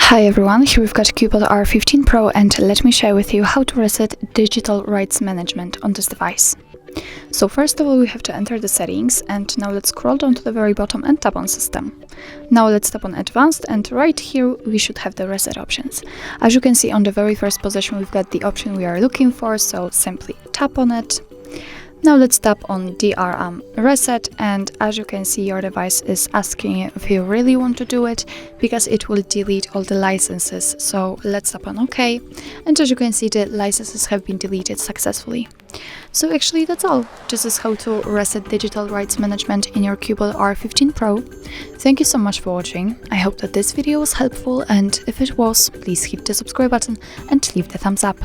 Hi everyone, here we've got CUBOT R15 Pro, and let me share with you how to reset digital rights management on this device. So first of all, we have to enter the settings, and now let's scroll down to the very bottom and tap on System. Now let's tap on Advanced, and right here we should have the reset options. As you can see, on the very first position we've got the option we are looking for, so simply tap on it. Now let's tap on DRM reset, and as you can see, your device is asking you if you really want to do it, because it will delete all the licenses. So let's tap on OK, and as you can see, the licenses have been deleted successfully. So actually that's all. This is how to reset digital rights management in your CUBOT R15 Pro. Thank you so much for watching. I hope that this video was helpful, and if it was, please hit the subscribe button and leave the thumbs up.